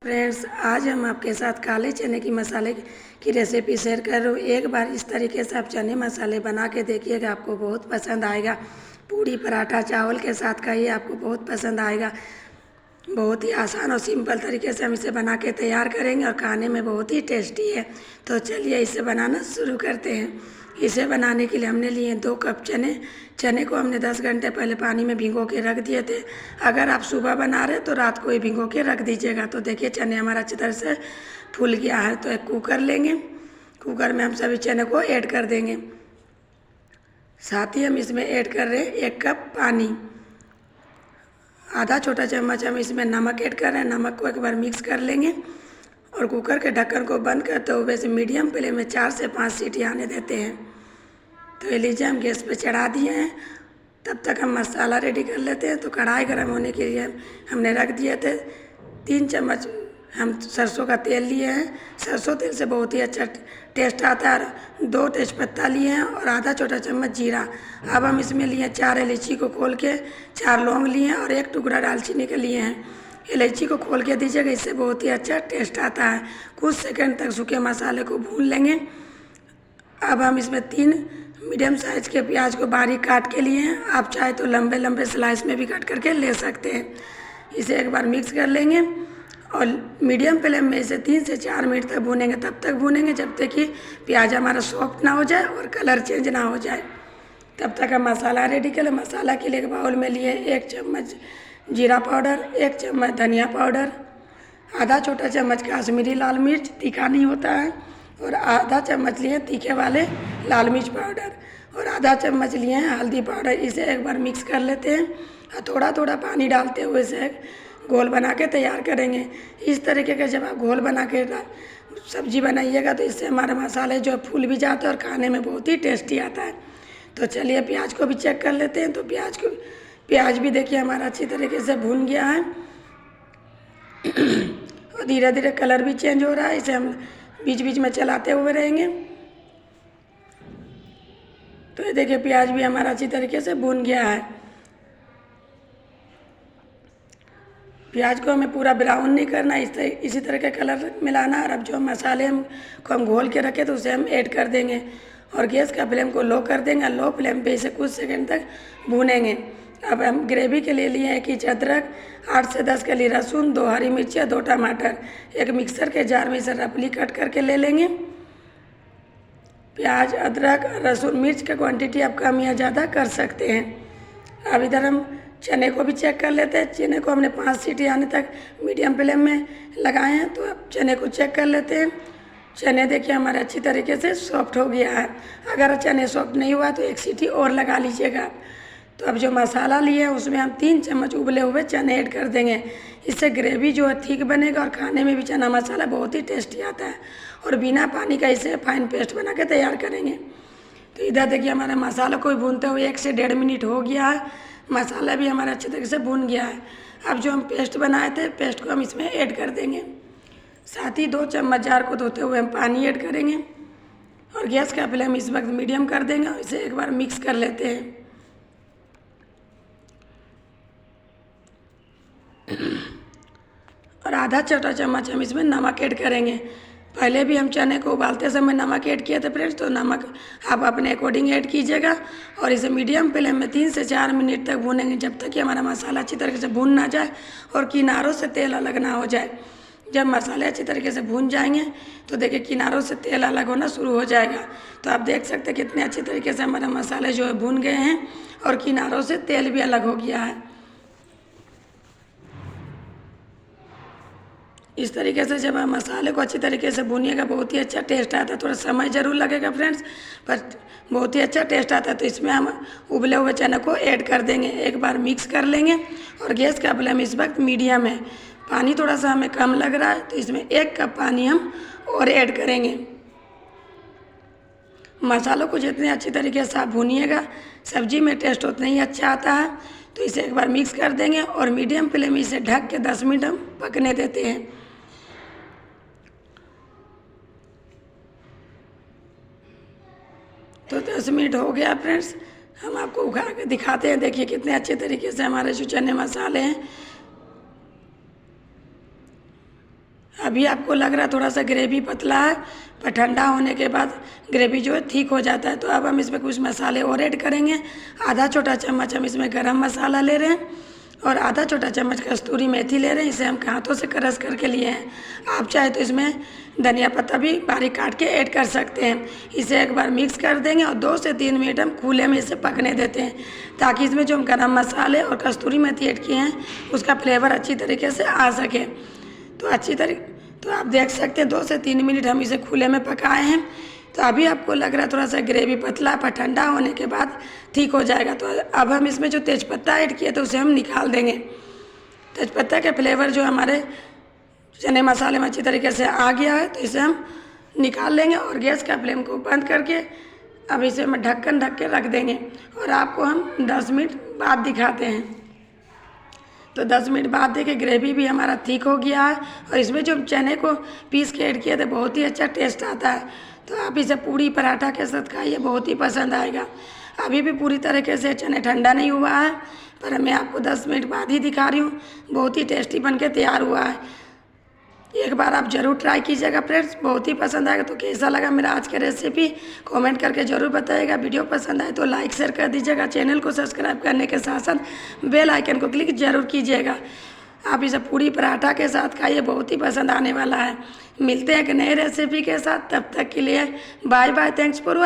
Friends, आज हम आपके साथ काले चने की मसाले की रेसिपी शेयर कर रहे हूँ। एक बार इस तरीके से आप चने मसाले बना के देखिएगा, आपको बहुत पसंद आएगा। पूड़ी पराठा चावल के साथ खाइए, आपको बहुत पसंद आएगा। बहुत ही आसान और सिंपल तरीके से हम इसे बना के तैयार करेंगे और खाने में बहुत ही टेस्टी है। तो चलिए इसे बनाना शुरू करते हैं। इसे बनाने के लिए हमने लिए 2 कप चने। चने को हमने 10 घंटे पहले पानी में भिगो के रख दिए थे। अगर आप सुबह बना रहे तो रात को ही भिगो के रख दीजिएगा। तो देखिए चने हमारा अच्छी तरह से फूल गया है। तो एक कुकर लेंगे, कुकर में हम सभी चने को ऐड कर देंगे। साथ ही हम इसमें ऐड कर रहे हैं 1 कप पानी। आधा छोटा चम्मच हम इसमें नमक ऐड कर रहे हैं। नमक को एक बार मिक्स कर लेंगे और कुकर के ढक्कन को बंद करते हुए से मीडियम फ्लेम में 4 से 5 सीटी आने देते हैं। तो ये लीजिए हम गैस पे चढ़ा दिए हैं। तब तक हम मसाला रेडी कर लेते हैं। तो कढ़ाई गर्म होने के लिए हमने रख दिए थे। 3 चम्मच हम सरसों का तेल लिए हैं। सरसों तेल से बहुत ही अच्छा टेस्ट आता है। 2 तेज़पत्ता लिए हैं और आधा छोटा चम्मच जीरा। अब हम इसमें लिए 4 इलायची को खोल के, 4 लौंग लिए हैं और 1 टुकड़ा दालचीनी के लिए हैं। इलायची को खोल के दीजिएगा, इससे बहुत ही अच्छा टेस्ट आता है। कुछ सेकंड तक सूखे मसाले को भून लेंगे। अब हम इसमें 3 मीडियम साइज़ के प्याज को बारीक काट के लिए हैं। आप चाहे तो लंबे लंबे स्लाइस में भी कट करके ले सकते हैं। इसे एक बार मिक्स कर लेंगे और मीडियम फ्लेम में इसे 3 से 4 मिनट तक भूनेंगे। तब तक भूनेंगे जब तक कि प्याज हमारा सॉफ्ट ना हो जाए और कलर चेंज ना हो जाए। तब तक हम मसाला रेडी कर लें। मसाला के लिए एक बाउल में लिए 1 चम्मच जीरा पाउडर, 1 चम्मच धनिया पाउडर, आधा छोटा चम्मच काश्मीरी लाल मिर्च, तीखा नहीं होता है, और आधा चम्मच लिए तीखे वाले लाल मिर्च पाउडर, और आधा चम्मच लिए हैं हल्दी पाउडर। इसे एक बार मिक्स कर लेते हैं और थोड़ा थोड़ा पानी डालते हुए इसे घोल बना के तैयार करेंगे। इस तरीके का जब आप घोल बना के सब्जी बनाइएगा तो इससे हमारे मसाले जो फूल भी जाते हैं और खाने में बहुत ही टेस्टी आता है। तो चलिए प्याज को भी चेक कर लेते हैं। तो प्याज भी देखिए हमारा अच्छी तरीके से भून गया है और धीरे धीरे कलर भी चेंज हो रहा है। इसे हम बीच बीच में चलाते हुए रहेंगे। तो ये देखिए प्याज भी हमारा अच्छी तरीके से भून गया है। प्याज को हमें पूरा ब्राउन नहीं करना, इसी तरह का कलर मिलाना है। और अब जो मसाले हम घोल के रखे तो उसे हम ऐड कर देंगे और गैस का फ्लेम को लो कर देंगे। लो फ्लेम पे इसे कुछ सेकंड तक भूनेंगे। अब हम ग्रेवी के लिए लिए 1 इंच अदरक, 8 से 10 कली लहसुन, 2 हरी मिर्चियाँ, 2 टमाटर, एक मिक्सर के जार में इसे रफली कट करके ले लेंगे। प्याज, अदरक, लहसुन, मिर्च का क्वांटिटी आप कम या ज़्यादा कर सकते हैं। अब इधर हम चने को भी चेक कर लेते हैं। चने को हमने 5 सीटी आने तक मीडियम फ्लेम में लगाए हैं। तो अब चने को चेक कर लेते हैं। चने देखिए हमारे अच्छी तरीके से सॉफ्ट हो गया है। अगर चने सॉफ्ट नहीं हुआ तो 1 सीटी और लगा लीजिएगा। तो अब जो मसाला लिए हैं उसमें हम 3 चम्मच उबले हुए चने ऐड कर देंगे। इससे ग्रेवी जो है ठीक बनेगा और खाने में भी चना मसाला बहुत ही टेस्टी आता है। और बिना पानी का इसे फाइन पेस्ट बना के तैयार करेंगे। तो इधर देखिए हमारे मसाला को भूनते हुए 1 से 1.5 मिनट हो गया है। मसाला भी हमारा अच्छे तरीके से भून गया है। अब जो हम पेस्ट बनाए थे, पेस्ट को हम इसमें ऐड कर देंगे। साथ ही 2 चम्मच जार को धोते हुए हम पानी ऐड करेंगे और गैस का फ्लेम इस वक्त मीडियम कर देंगे और इसे एक बार मिक्स कर लेते हैं। और आधा छोटा चम्मच हम इसमें नमक ऐड करेंगे। पहले भी हम चने को उबालते समय नमक ऐड किए थे फ्रेंड्स, तो नमक आप अपने अकॉर्डिंग ऐड कीजिएगा और इसे मीडियम फ्लेम में 3 से 4 मिनट तक भूनेंगे जब तक कि हमारा मसाला अच्छी तरीके से भून ना जाए और किनारों से तेल अलग ना हो जाए। जब मसाले अच्छी तरीके से भून जाएंगे तो देखिए किनारों से तेल अलग होना शुरू हो जाएगा। तो आप देख सकते हैं कितने अच्छी तरीके से हमारे मसाले जो है भून गए हैं और किनारों से तेल भी अलग हो गया है। इस तरीके से जब आप मसाले को अच्छी तरीके से भूनिएगा बहुत ही अच्छा टेस्ट आता है। थोड़ा समय ज़रूर लगेगा फ्रेंड्स, पर बहुत ही अच्छा टेस्ट आता है। तो इसमें हम उबले हुए चने को ऐड कर देंगे। एक बार मिक्स कर लेंगे और गैस का फ्लेम इस वक्त मीडियम है। पानी थोड़ा सा हमें कम लग रहा है तो इसमें 1 कप पानी हम और ऐड करेंगे। मसालों को जितने अच्छी तरीके से आप भूनिएगा सब्जी में टेस्ट उतना ही अच्छा आता है। तो इसे एक बार मिक्स कर देंगे और मीडियम फ्लेम में इसे ढक के 10 मिनट हम पकने देते हैं। तो 10 मिनट हो गया फ्रेंड्स, हम आपको उखा के दिखाते हैं। देखिए कितने अच्छे तरीके से हमारे जो चने मसाले हैं अभी आपको लग रहा है थोड़ा सा ग्रेवी पतला है, पर ठंडा होने के बाद ग्रेवी जो है ठीक हो जाता है। तो अब हम इसमें कुछ मसाले और ऐड करेंगे। आधा छोटा चम्मच हम इसमें गरम मसाला ले रहे हैं और आधा छोटा चम्मच कस्तूरी मेथी ले रहे हैं। इसे हम हाथों से क्रश करके लिए हैं। आप चाहे तो इसमें धनिया पत्ता भी बारीक काट के ऐड कर सकते हैं। इसे एक बार मिक्स कर देंगे और 2 से 3 मिनट हम खुले में इसे पकने देते हैं, ताकि इसमें जो हम गरम मसाले और कस्तूरी मेथी ऐड किए हैं उसका फ्लेवर अच्छी तरीके से आ सके। तो आप देख सकते हैं 2 से 3 मिनट हम इसे खुले में पकाए हैं। तो अभी आपको लग रहा है थोड़ा सा ग्रेवी पतला, पर ठंडा होने के बाद ठीक हो जाएगा। तो अब हम इसमें जो तेज़पत्ता ऐड किए थे उसे हम निकाल देंगे। तेज़पत्ता के फ्लेवर जो हमारे चने मसाले में अच्छी तरीके से आ गया है, तो इसे हम निकाल लेंगे और गैस का फ्लेम को बंद करके अब इसे हम ढक्कन ढक के रख देंगे और आपको हम 10 मिनट बाद दिखाते हैं। तो 10 मिनट बाद देखिए ग्रेवी भी हमारा ठीक हो गया है और इसमें जो चने को पीस के ऐड किए थे बहुत ही अच्छा टेस्ट आता है। तो आप इसे पूरी पराठा के साथ खाइए, बहुत ही पसंद आएगा। अभी भी पूरी तरीके से चने ठंडा नहीं हुआ है, पर मैं आपको 10 मिनट बाद ही दिखा रही हूँ। बहुत ही टेस्टी बन के तैयार हुआ है। एक बार आप ज़रूर ट्राई कीजिएगा फ्रेंड्स, बहुत ही पसंद आएगा। तो कैसा लगा मेरा आज का रेसिपी कमेंट करके ज़रूर बताइएगा। वीडियो पसंद आए तो लाइक शेयर कर दीजिएगा। चैनल को सब्सक्राइब करने के साथ साथ बेल आइकन को क्लिक ज़रूर कीजिएगा। आप इसे पूरी पराठा के साथ खाइए, बहुत ही पसंद आने वाला है। मिलते हैं एक नए रेसिपी के साथ, तब तक के लिए बाय बाय। Thanks for